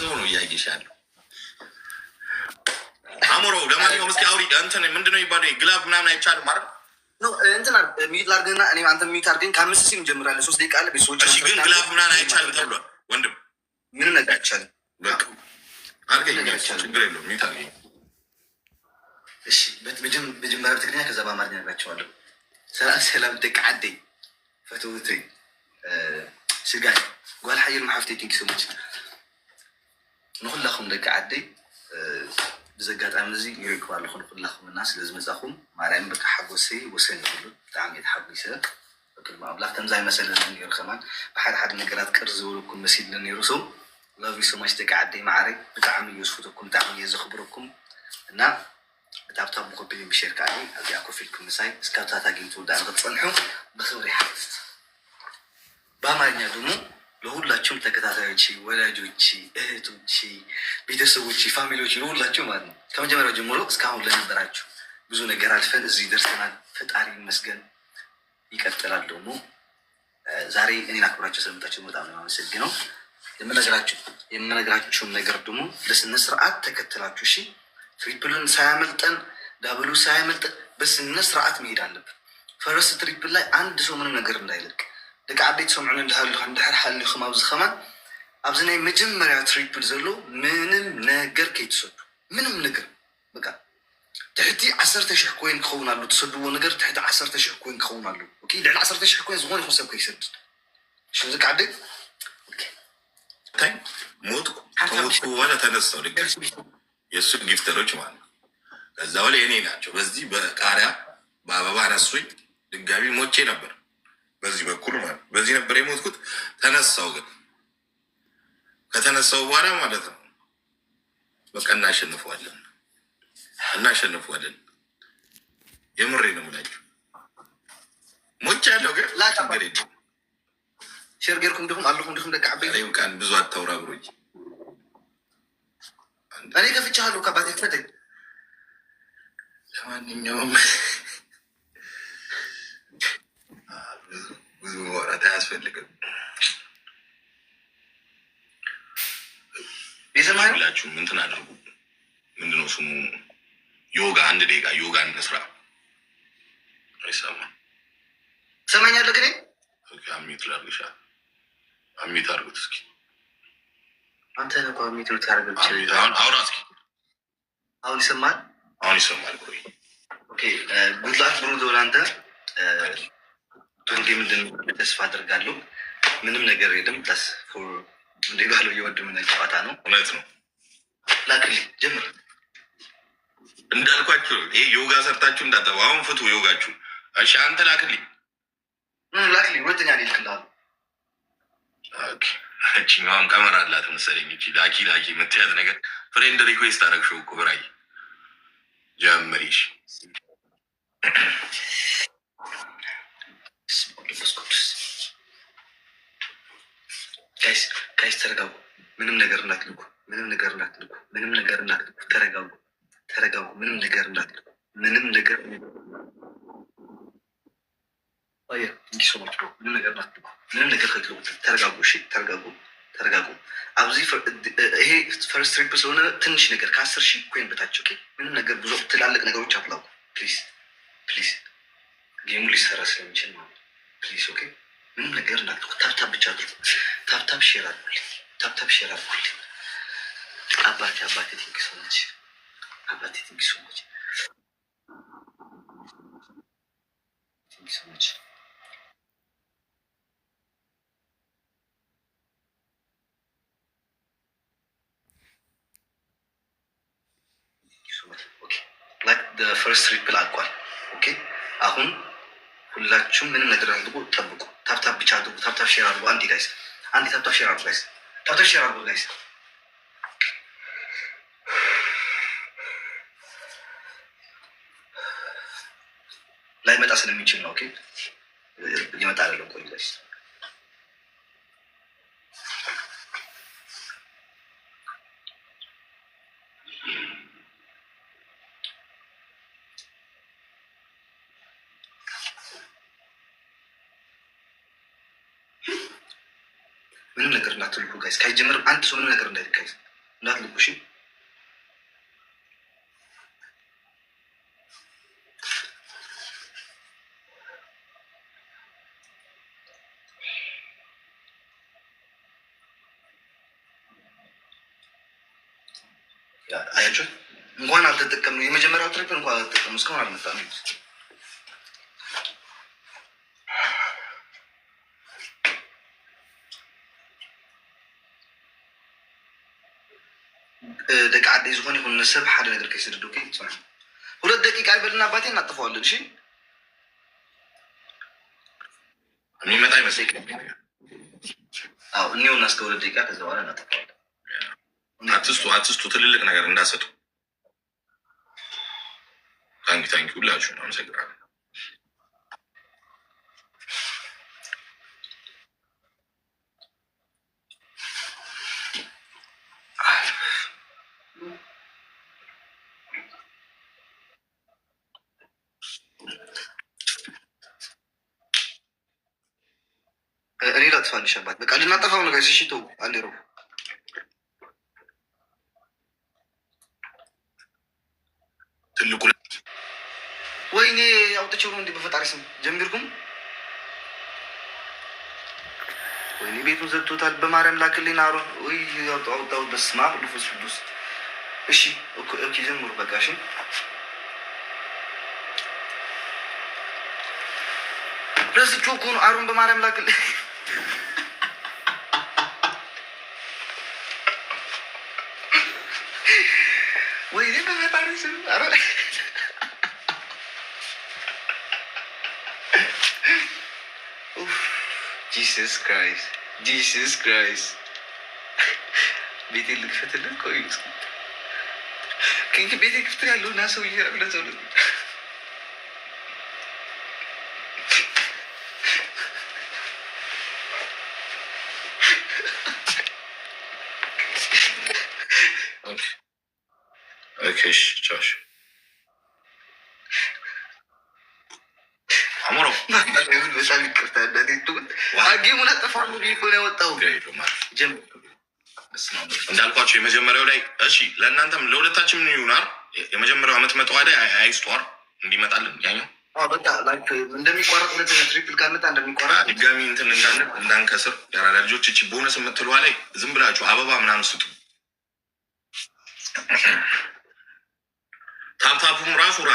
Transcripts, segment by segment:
ሰው ነው እያየሽ ያለው። አሞሮ ለማንኛውም እስኪ አውሪ እንትን ምንድነው የሚባለው ግላብ ምናምን አይቻልም ማለት ነው። እንትን ሚዩት ላድርግና እኔ አንተ ሚዩት አድርገኝ። ከ5 ሲል እንጀምራለን። 3 ደቂቃ አለ። ቤተሰቦች እሺ፣ ግን ግላብ ምናምን አይቻልም ተብሏል። ወንድም ምንም ነገር አይቻልም። በቃ አድርገኝ፣ ችግር የለውም። ሚዩት አድርገኝ። እሺ፣ በመጀመሪያ በትግርኛ ከዛ በአማርኛ ነግራቸዋለሁ። ሰላም ደቂ ዓደይ ፈተውተይ ስጋይ ጓል ሓይል ማሓፍተይ ቲንክ ሰሞች ንኩላኹም ደቂ ዓደይ ብዘጋጣሚ እዚ ይረክባ ኣለኹ ንኩላኹም እና ስለዝመፃኹም ማርያም በቃ ሓጎሰይ ወሰን ይብሉ ብጣዕሚ የተሓጒሰ ቅድሚ ኣምላኽ ከምዚ ኣይመሰለን ነይሩ ከማን ብሓደ ሓደ ነገራት ቅር ዝበለኩም መሲልኒ ነይሩ ሰው ላቭ ዩ ሶ ማች ደቂ ዓደይ ማዕረይ ብጣዕሚ እየ ዝፍተኩም ብጣዕሚ እየ ዘኽብረኩም እና ብታብታብ ምኮቢ ብሸር ከዓ ኣብዚኣ ኮፍ ኢልኩም ምሳይ እስካብ ታታጊም ትውዳእ ንክትፀንሑ ብክብሪ ይሓትት። በአማርኛ ደግሞ ለሁላችሁም ተከታታዮች ወላጆች እህቶች ቤተሰቦች ፋሚሊዎች ለሁላችሁ ማለት ነው ከመጀመሪያው ጀምሮ እስካሁን ለነበራችሁ ብዙ ነገር አልፈን እዚህ ደርሰናል። ፈጣሪ ይመስገን። ይቀጥላል ደግሞ ዛሬ እኔን አክብራችሁ ስለመጣችሁ በጣም ነው የማመሰግነው። የምነግራችሁን ነገር ደግሞ በስነ ስርዓት ተከትላችሁ እሺ፣ ትሪፕልን ሳያመልጠን ዳብሉ ሳያመልጠን በስነ ስርዓት መሄድ አለብን። ፈረስት ትሪፕል ላይ አንድ ሰው ምንም ነገር እንዳይለቅ ደቂ ዓደይ ትሰምዑን እንድሕር ሓሊኹም ኣብዚ ኸማን ኣብዚ ናይ መጀመርያ ትሪፕል ዘሎ ምንም ነገር ከይትሰዱ ምንም ነገር በቃ ትሕቲ 10,000 ኮይን ክኸውን ኣሎ ትሰድዎ ነገር ትሕቲ 10,000 ኮይን ክኸውን ኣሎ። ልዕሊ 10,000 ኮይን ዝኾነ ይኹን ሰብ ከይሰድድ እሺ። ደቂ ዓደይ ሞትኩ በኋላ ተነሳው የእሱ ጊፍተሮች ማለት ነው። ከዛ በኋላ የኔ ናቸው። በዚህ በቃሪያ በአበባ አነሱኝ። ድጋሚ ሞቼ ነበር በዚህ በኩል ማለት በዚህ ነበር የሞትኩት። ተነሳው ግን ከተነሳው በኋላ ማለት ነው በቃ እናሸንፈዋለን። የምሬ ነው የምላችሁ። ሞቼ ያለው ግን ላጭበር ሸርጌርኩም ድኹም አለኩም ድኹም ደቂ ዓበይ ቃን ብዙ አታውራ ብሮኝ እኔ ከፍቻለሁ ከባቴ ፈተኝ። ለማንኛውም ብዙ ወራት አያስፈልግም። ይዘማላችሁ እንትን አድርጉ። ምንድነው ስሙ? ዮጋ 1 ደቂቃ ዮጋ እንስራ። አይሰማም? ሰማኛለህ ግን አሚት ላርግሻ አሚት አርጉት እስኪ አንተ ነው አሚት ልታረግ ይችላል። አሁን አውራ እስኪ አሁን ይሰማል? አሁን ይሰማል። ቆይ ኦኬ ጉድላት ብሩ ዶላንተ ቱንጌ ምንድን ተስፋ አድርጋለሁ። ምንም ነገር የለም። ታስ ፎር እንደ ባለው የወደመ ጨዋታ ነው። እውነት ነው። ላክሊ ጀምር እንዳልኳችሁ ይሄ ዮጋ ሰርታችሁ እንዳጠባ አሁን ፍቱ ዮጋችሁ። እሺ አንተ ላክሊ ሁለተኛ ልክልሃለሁ። ኦኬ እቺኛውም ካሜራ አላት መሰለኝ። እቺ ላኪ የምትያዝ ነገር ፍሬንድ ሪኩዌስት አደረግሽው እኮ ብራይ ጀምሪሽ ጋይስ ተረጋጉ። ምንም ነገር እንዳትልኩ። ተረጋጉ። ምንም ነገር እንዳትልኩ። ምንም ነገር እንዲሰማች ነው። ምንም ነገር እንዳትልኩ። ምንም ነገር ከትልኩ ተረጋጉ። እሺ ተረጋጉ። ኣብዚ ይሄ ፈርስት ትሪፕ ስለሆነ ትንሽ ነገር ከ10,000 ኮይን በታች ኦኬ። ምንም ነገር ብዙ ትላልቅ ነገሮች አትላኩ ፕሊዝ። ጌሙ ሊሰራ ስለሚችል ማለት ፕሊዝ ኦኬ። ምንም ነገር እንዳትልኩ። ታብታብ ብቻ አድርጉ። ታብታብ ሼር አድርጉልኝ። አባቴ ቲንክ ሶ ማች ፈርስት ትሪፕል አልቋል። ኦኬ አሁን ሁላችሁም ምንም ነገር አድርጉ፣ ጠብቁ። ታብታብ ብቻ አድርጉ። ታብታብ ሼር አድርጉ። አንዴ ታብታብ ሼር አድርጉ ጋይስ። ላይ መጣ ስለሚችል ነው። ኦኬ እየመጣ አይደለም። ቆይ ጋይስ ምንም ነገር እንዳትልኩ ጋይስ። ካይጀምር አንድ ሰው ምንም ነገር እንዳይልክ ጋይስ። እንዳትልኩ እሺ። አያችሁ እንኳን አልተጠቀምነው። የመጀመሪያው ትሪፕ እንኳን አልተጠቀምነው። እስካሁን አልመጣም። ደቂ ዓደይ ዝኾነ ይኹን ንሰብ ሓደ ነገር ከይስድዱ ፅንሑ። 2 ደቂቃ ይበልና አባቴ እናጥፈዋለን። እሺ የሚመጣ ይመስለኝ። አዎ እኔውና እስከ 2 ደቂቃ ከዛ በኋላ እናጥፈዋለን። አትስቱ ትልልቅ ነገር እንዳሰጡ። ታንኪ ሁላችሁ ነው። አመሰግናለሁ። እኔ ላጥፋልሽ አባት። በቃ ልናጠፋው ነገር ሲሽቶ አንዴ ነው። ትልቁ ወይኔ አውጥቼው ነው እንዴ? በፈጣሪ ስም ጀምርኩም። ወይኔ ቤቱን ዘግቶታል። በማርያም ላክልኝ አሮን። ወይ አውጣው በስመ አብ ወመንፈስ ቅዱስ። እሺ ኦኬ ጀምሩ በቃ እሺ። ረስቼው እኮ ነው አሮን። በማርያም ላክልኝ። ወይኔ በፈጣሪ ስም አሮን። ጂሰስ ክራይስት ቤቴ ልክፈትልን። ቆይ ከንክ ቤቴ ክፍት ያለው እና ሰው ለሰው ቻሽ አሞሮ በጣም ይቅርታ ጌሙን አጠፋሁ ነው ያወጣው። እንዳልኳቸው የመጀመሪያው ላይ እሺ፣ ለእናንተም ለሁለታችን ምን ይሆናል? የመጀመሪያው አመት መጠዋደ አይስጧር እንዲመጣልን ያኛው በቃ እንደሚቋረጥ ሁለተኛ ትሪፕል ካልመጣ እንደሚቋረጥ ድጋሚ እንትን እንዳንከስር ያራዳ ልጆች እቺ ቦነስ የምትለዋ ላይ ዝም ብላችሁ አበባ ምናምን ስጡ። ታፕታፑም ራሱ ራ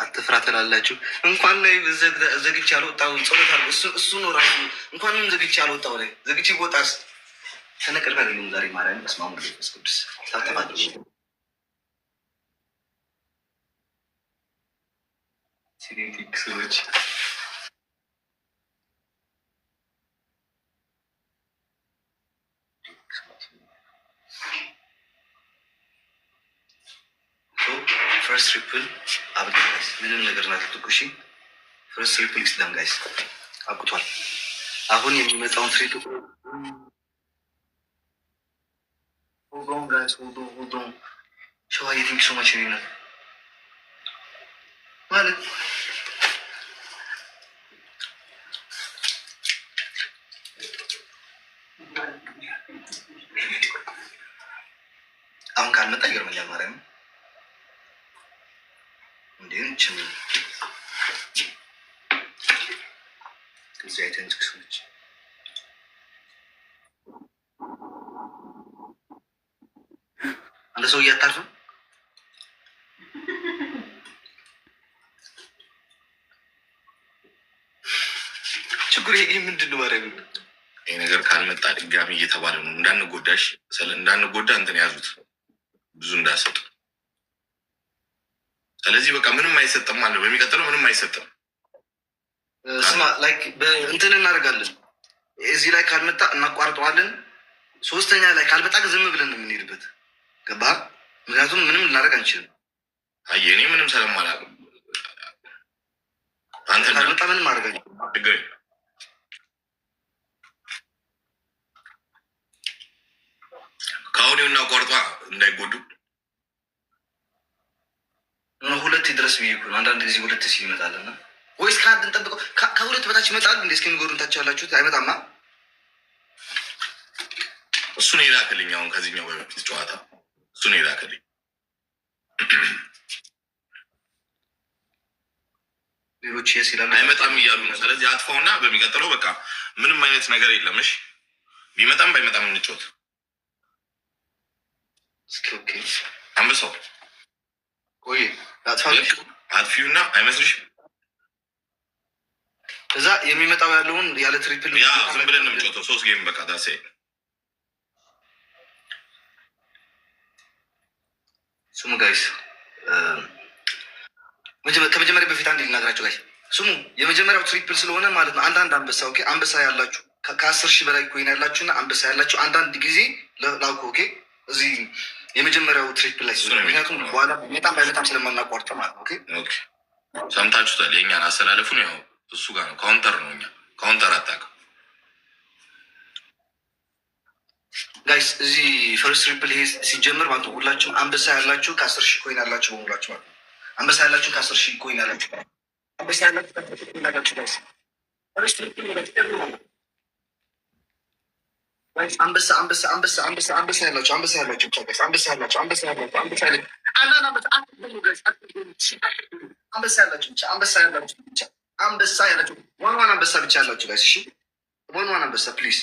አትፍራ ትላላችሁ። እንኳን ላይ ዘግቼ አልወጣሁ። ጸሎት አድርጎ እሱ ነው ራሱ እንኳንም ዘግቼ አልወጣሁ። ላይ ዘግቼ ቦጣስ ተነቀል ባለኝ ዛሬ ማርያም በስመ አብ ወወልድ ወመንፈስ ቅዱስ ታተፋዱ ሲኔቲክ ሰዎች ፈርስት ትሪፕል አብዱ ጋይስ ምንም ነገር ናትኩሽ። ፈርስት ትሪፕል ኢስላም ጋይስ አብቁቷል። አሁን የሚመጣውን ትሪፕል ሁሉም ጋይስ ሁሉም ሸዋ የቲንክ ሶ ማች ነው ማለት አሁን ካልመጣ ይገርመኛል ማርያም እንዴት ችም ከዚህ አይተን ዝክሶች አንድ ሰው እያታርፍም ችግር ይሄ ምንድን ነው ማርያም? ይሄ ነገር ካልመጣ ድጋሚ እየተባለ ነው እንዳንጎዳሽ እንዳንጎዳ እንትን ያዙት ብዙ እንዳሰጡ። ስለዚህ በቃ ምንም አይሰጥም አለ። በሚቀጥለው ምንም አይሰጥም። ስማ ላይክ እንትን እናደርጋለን። እዚህ ላይ ካልመጣ እናቋርጠዋለን። ሶስተኛ ላይ ካልመጣ ዝም ብለን ነው የምንሄድበት። ገባ? ምክንያቱም ምንም ልናደርግ አንችልም። አየህ እኔ ምንም ስለማላውቅ አንተ ካልመጣ ምንም ማድረግ አንችልም። ከአሁን እናቋርጧ እንዳይጎዱ ሁለት ድረስ ብዬ አንዳንድ ጊዜ ሁለት ሲል ይመጣልና ወይስ ከአንድ እንጠብቀው ከሁለት በታች ይመጣል እንዴ? እስኪ ንገሩን። ታች ያላችሁት አይመጣማ። እሱን የላክልኝ አሁን ከዚህኛው በፊት ጨዋታ እሱን የላክልኝ ሌሎች የስ ይላሉ አይመጣም እያሉ ነው። ስለዚህ አጥፋውና በሚቀጥለው በቃ ምንም አይነት ነገር የለም። እሺ ቢመጣም ባይመጣም እንጫወት። ኦኬ አንበሳው ቆይ አጥፊውና አይመስልሽም? እዛ የሚመጣው ያለውን ያለ ትሪፕል ያ ዝም ብለን ነው የምንጫወተው። 3 ጌም በቃ ዳሴ ስሙ ጋይስ። ከመጀመሪያ በፊት አንድ ልናገራቸው ጋይስ ስሙ። የመጀመሪያው ትሪፕል ስለሆነ ማለት ነው አንዳንድ አንበሳ ኦኬ፣ አንበሳ ያላችሁ ከ10 ሺህ በላይ ኮይን ያላችሁ እና አንበሳ ያላችሁ አንዳንድ ጊዜ ላውቁ ኦኬ። እዚህ የመጀመሪያው ትሪፕል ላይ ምክንያቱም በኋላ በጣም በጣም ስለማናቋርጠ ማለት ነው ኦኬ። ሰምታችሁታል። የእኛን አስተላለፉን ያው እሱ ጋር ነው። ካውንተር ነው። እኛ ካውንተር አታውቅም ጋይስ። እዚህ ፈርስት ትሪፕል ይሄ ሲጀምር ማለት ነው ሁላችሁም አንበሳ ያላችሁ ከ10 ሺህ ኮይን ያላችሁ በሙላችሁ ማለት ነው። አንበሳ ያላችሁ ከ10 ሺህ ኮይን ያላችሁ አንበሳ ያላችሁ ከ10 ሺህ ኮይን ያላችሁ ጋይስ ፈርስት ትሪፕል አንበሳ አንበሳ አንበሳ አንበሳ አንበሳ ያላችሁ አንበሳ ያላችሁ ብቻ ጋይስ አንበሳ ያላችሁ አንበሳ ያላችሁ አንበሳ ያላችሁ አንበሳ ያላችሁ ብቻ አንበሳ ያላችሁ ብቻ አንበሳ ያላችሁ ዋን አንበሳ ብቻ ያላችሁ ጋይስ እሺ፣ ዋን አንበሳ ፕሊዝ።